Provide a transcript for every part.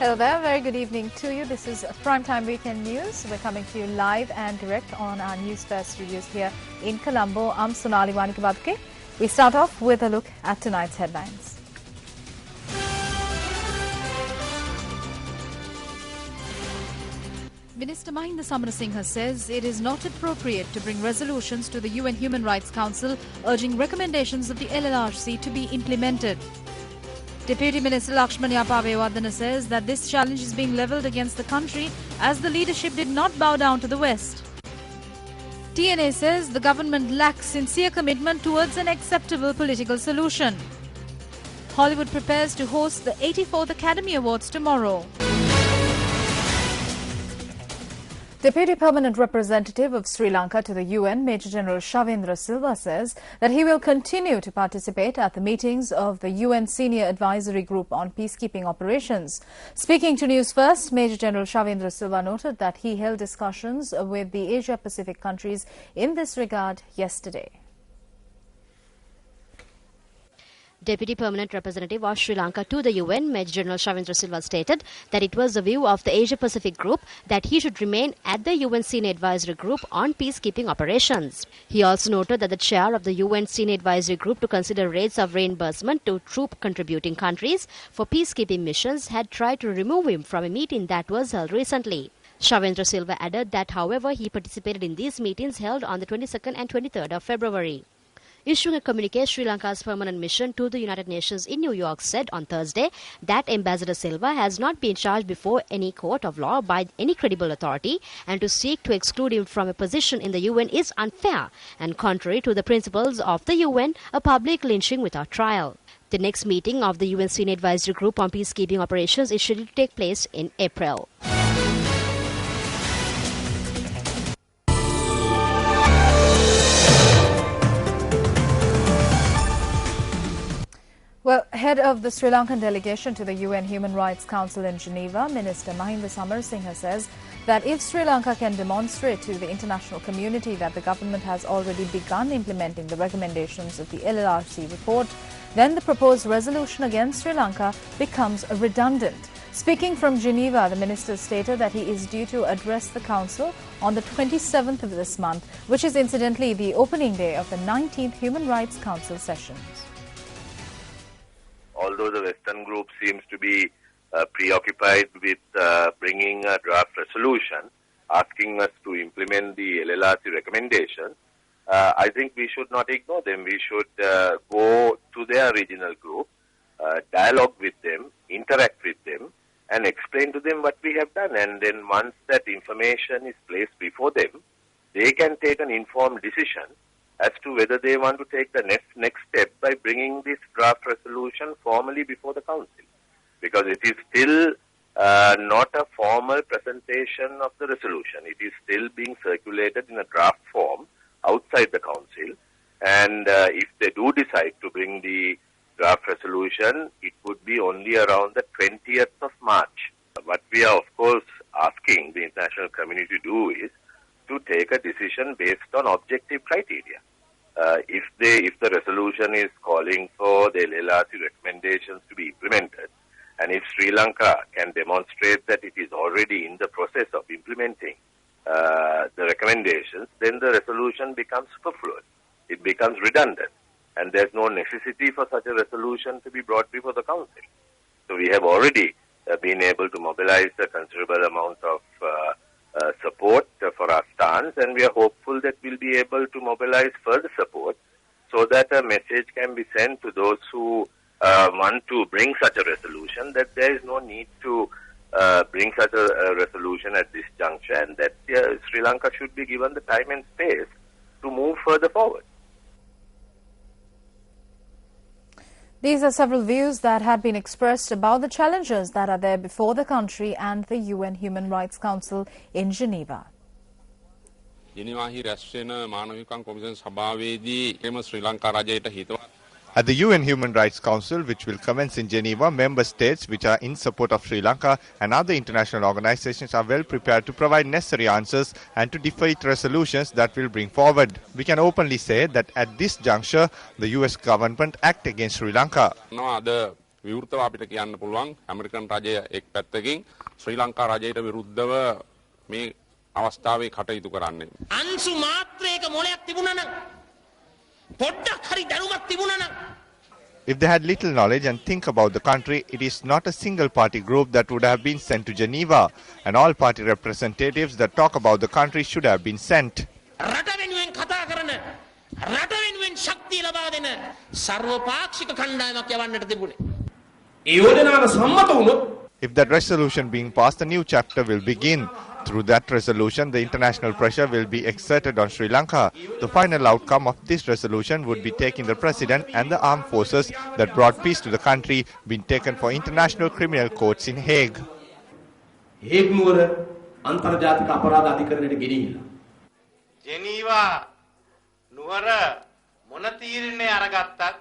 Hello there, very good evening to you. This is Primetime Weekend News. We're coming to you live and direct on our News First studios here in Colombo. I'm Sonali Wanikabadke. We start off with a look at tonight's headlines. Minister Mahinda Samarasinghe says it is not appropriate to bring resolutions to the UN Human Rights Council urging recommendations of the LLRC to be implemented. Deputy Minister Lakshman Yapavewardena says that this challenge is being levelled against the country as the leadership did not bow down to the West. TNA says the government lacks sincere commitment towards an acceptable political solution. Hollywood prepares to host the 84th Academy Awards tomorrow. Deputy Permanent Representative of Sri Lanka to the UN, Major General Shavindra Silva, says that he will continue to participate at the meetings of the UN Senior Advisory Group on Peacekeeping Operations. Speaking to News First, Major General Shavindra Silva noted that he held discussions with the Asia-Pacific countries in this regard yesterday. Deputy Permanent Representative of Sri Lanka to the UN, Major General Shavindra Silva stated that it was the view of the Asia-Pacific Group that he should remain at the UN Senior Advisory Group on peacekeeping operations. He also noted that the chair of the UN Senior Advisory Group to consider rates of reimbursement to troop-contributing countries for peacekeeping missions had tried to remove him from a meeting that was held recently. Shavindra Silva added that, however, he participated in these meetings held on the 22nd and 23rd of February. Issuing a communique, Sri Lanka's permanent mission to the United Nations in New York said on Thursday that Ambassador Silva has not been charged before any court of law by any credible authority, and to seek to exclude him from a position in the UN is unfair and contrary to the principles of the UN, a public lynching without trial. The next meeting of the UN Senior Advisory Group on Peacekeeping Operations is scheduled to take place in April. Well, head of the Sri Lankan delegation to the UN Human Rights Council in Geneva, Minister Mahinda Samarasinghe says that if Sri Lanka can demonstrate to the international community that the government has already begun implementing the recommendations of the LLRC report, then the proposed resolution against Sri Lanka becomes redundant. Speaking from Geneva, the minister stated that he is due to address the council on the 27th of this month, which is incidentally the opening day of the 19th Human Rights Council sessions. Although the Western group seems to be preoccupied with bringing a draft resolution, asking us to implement the LLRC recommendations, I think we should not ignore them. We should go to their regional group, dialogue with them, interact with them, and explain to them what we have done. And then once that information is placed before them, they can take an informed decision as to whether they want to take the next step by bringing this draft resolution formally before the Council. Because it is still not a formal presentation of the resolution. It is still being circulated in a draft form outside the Council. And if they do decide to bring the draft resolution, it would be only around the 20th of March. What we are, of course, asking the international community to do is to take a decision based on objective criteria. If the resolution is calling for the LLRC recommendations to be implemented, and if Sri Lanka can demonstrate that it is already in the process of implementing the recommendations, then the resolution becomes superfluous. It becomes redundant, and there's no necessity for such a resolution to be brought before the Council. So we have already been able to mobilize a considerable amount of support for our stance, and we are hopeful that we'll be able to mobilize further support so that a message can be sent to those who want to bring such a resolution, that there is no need to bring such a resolution at this juncture, and that Sri Lanka should be given the time and space to move further forward. These are several views that had been expressed about the challenges that are there before the country and the UN Human Rights Council in Geneva. At the UN Human Rights Council, which will commence in Geneva, member states which are in support of Sri Lanka and other international organizations are well prepared to provide necessary answers and to defeat resolutions that will bring forward. We can openly say that at this juncture, the US government act against Sri Lanka. විවෘතව අපිට කියන්න පුළුවන් American රජය එක් පැත්තකින් ශ්‍රී ලංකා රජයට විරුද්ධව මේ අවස්ථාවේ කටයුතු කරන්නේ. අංශු මාත්‍රයක මොලයක් තිබුණා නම් පොඩ්ඩක් හරි දැනුමක් තිබුණා නම් If they had little knowledge and think about the country, it is not a single party group that would have been sent to Geneva, and all party representatives that talk about the country should have been sent. රට වෙනුවෙන් කතා කරන රට වෙනුවෙන් ශක්තිය ලබා දෙන සර්වපාක්ෂික කණ්ඩායමක් යවන්නට තිබුණේ. ඒ යෝජනාව සම්මත වුණොත් If that resolution being passed, a new chapter will begin. Through that resolution, the international pressure will be exerted on Sri Lanka. The final outcome of this resolution would be taking the president and the armed forces that brought peace to the country being taken for international criminal courts in Hague. හේග් නුවර අන්තර්ජාතික අපරාධ අධිකරණයට ගෙනිහිලා. ජෙනීවා නුවර මොන තීරණය අරගත්තත්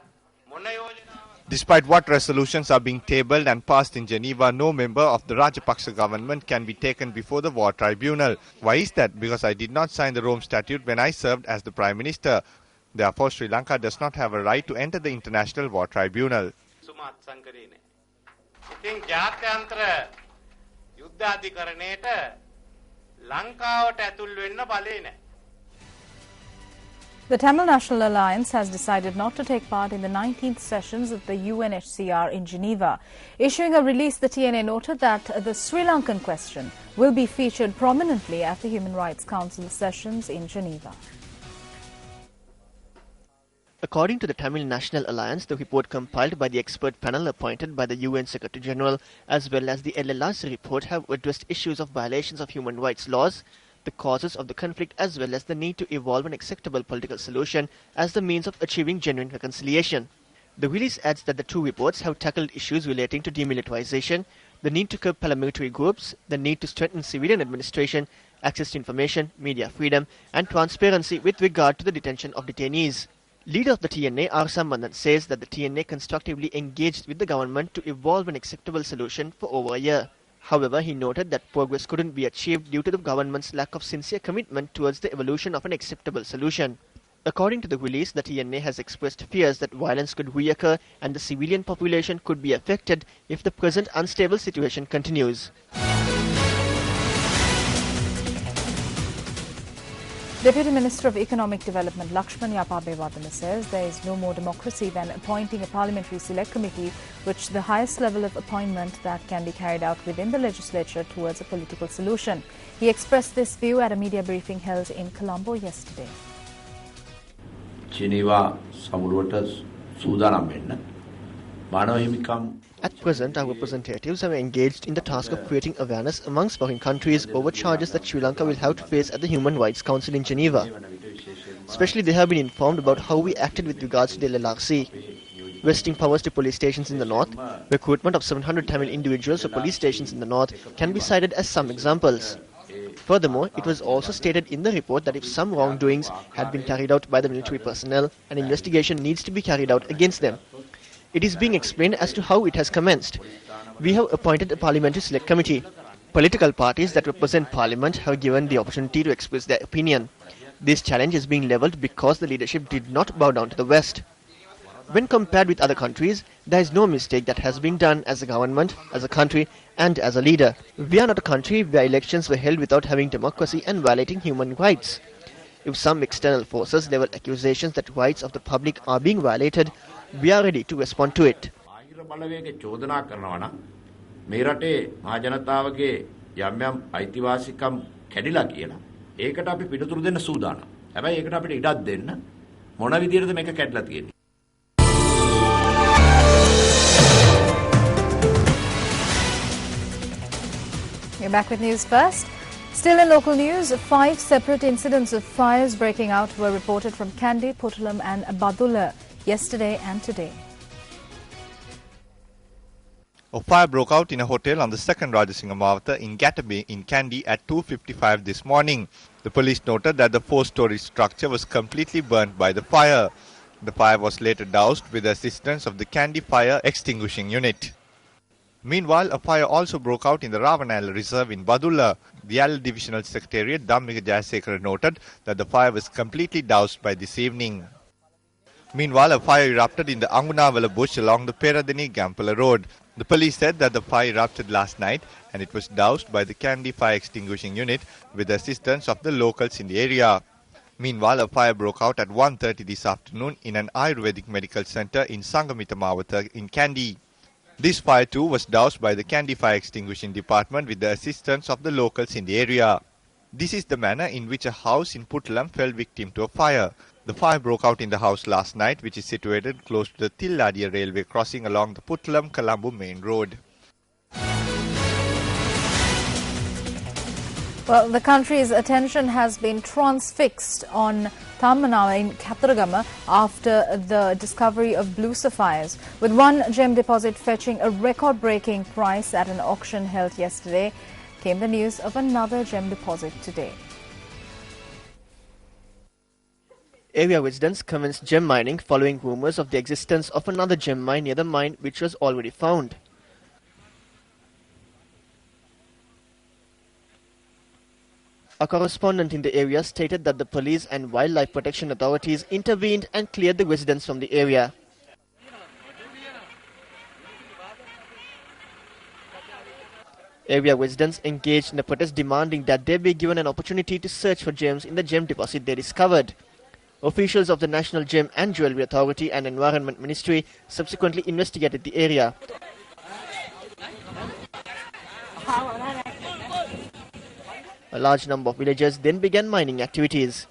මොන යෝජනාවක් Despite what resolutions are being tabled and passed in Geneva, no member of the Rajapaksa government can be taken before the war tribunal. Why is that? Because I did not sign the Rome Statute when I served as the Prime Minister. Therefore, Sri Lanka does not have a right to enter the International War Tribunal. සුමාත් සංකරේනේ. ඉතින් ජාත්‍යන්තර යුද්ධ අධිකරණයට ලංකාවට ඇතුල් වෙන්න බලේ නැහැ. The Tamil National Alliance has decided not to take part in the 19th sessions of the UNHCR in Geneva. Issuing a release, the TNA noted that the Sri Lankan question will be featured prominently at the Human Rights Council sessions in Geneva. According to the Tamil National Alliance, the report compiled by the expert panel appointed by the UN Secretary General as well as the LLRC report have addressed issues of violations of human rights laws, the causes of the conflict as well as the need to evolve an acceptable political solution as the means of achieving genuine reconciliation. The release adds that the two reports have tackled issues relating to demilitarization, the need to curb paramilitary groups, the need to strengthen civilian administration, access to information, media freedom and transparency with regard to the detention of detainees. Leader of the TNA, R. Sambandan, says that the TNA constructively engaged with the government to evolve an acceptable solution for over a year. However, he noted that progress couldn't be achieved due to the government's lack of sincere commitment towards the evolution of an acceptable solution. According to the release, the TNA has expressed fears that violence could reoccur and the civilian population could be affected if the present unstable situation continues. Deputy Minister of Economic Development Lakshman Yapabewardena says there is no more democracy than appointing a parliamentary select committee, which the highest level of appointment that can be carried out within the legislature towards a political solution. He expressed this view at a media briefing held in Colombo yesterday. Geneva සමුළුවට සූදානම් වෙන්න මානව හිමිකම් At present, our representatives are engaged in the task of creating awareness amongst foreign countries over charges that Sri Lanka will have to face at the Human Rights Council in Geneva. Especially, they have been informed about how we acted with regards to the LLRC. Vesting powers to police stations in the north, recruitment of 700 Tamil individuals for police stations in the north can be cited as some examples. Furthermore, it was also stated in the report that if some wrongdoings had been carried out by the military personnel, an investigation needs to be carried out against them. It is being explained as to how it has commenced. We have appointed a parliamentary select committee. Political parties that represent parliament have given the opportunity to express their opinion. This challenge is being levelled because the leadership did not bow down to the West. When compared with other countries, there is no mistake that has been done as a government, as a country, and as a leader. We are not a country where elections were held without having democracy and violating human rights. If some external forces level accusations that rights of the public are being violated, we are ready to respond to it. බාහිර බලවේග චෝදනා කරනවා නම් මේ රටේ මහ ජනතාවගේ යම් යම් අයිතිවාසිකම් කැඩිලා කියලා ඒකට අපි පිටුතුරු දෙන්න සූදානම්. හැබැයි ඒකට අපිට ඉඩක් දෙන්න මොන විදියටද මේක කැඩලා තියෙන්නේ. We're back with news first. Still in local news, 5 separate incidents of fires breaking out were reported from Kandy, Puttalam and Badulla yesterday and today. A fire broke out in a hotel on the second Rajasinghe Mawatha in Gattabe in Kandy at 2:55 this morning. The police noted that the 4-story structure was completely burnt by the fire. The fire was later doused with the assistance of the Kandy Fire Extinguishing Unit. Meanwhile, a fire also broke out in the Ravanala Reserve in Badulla. The AL Divisional Secretariat Dhammika Jayasekara noted that the fire was completely doused by this evening. Meanwhile, a fire erupted in the Angunavala bush along the Peradeni-Gampala road. The police said that the fire erupted last night and it was doused by the Kandy fire extinguishing unit with the assistance of the locals in the area. Meanwhile, a fire broke out at 1:30 this afternoon in an Ayurvedic medical center in Sangamita Mawatha in Kandy. This fire too was doused by the Kandy fire extinguishing department with the assistance of the locals in the area. This is the manner in which a house in Puttalam fell victim to a fire. The fire broke out in the house last night, which is situated close to the Tilladiya railway crossing along the Puttalam-Colombo main road. Well, the country's attention has been transfixed on Thammanava in Kathragama after the discovery of blue sapphires, with one gem deposit fetching a record-breaking price at an auction held yesterday. Came the news of another gem deposit today. Area residents commenced gem mining following rumours of the existence of another gem mine near the mine which was already found. A correspondent in the area stated that the police and wildlife protection authorities intervened and cleared the residents from the area. Area residents engaged in a protest demanding that they be given an opportunity to search for gems in the gem deposit they discovered. Officials of the National Gem and Jewellery Authority and Environment Ministry subsequently investigated the area. A large number of villagers then began mining activities.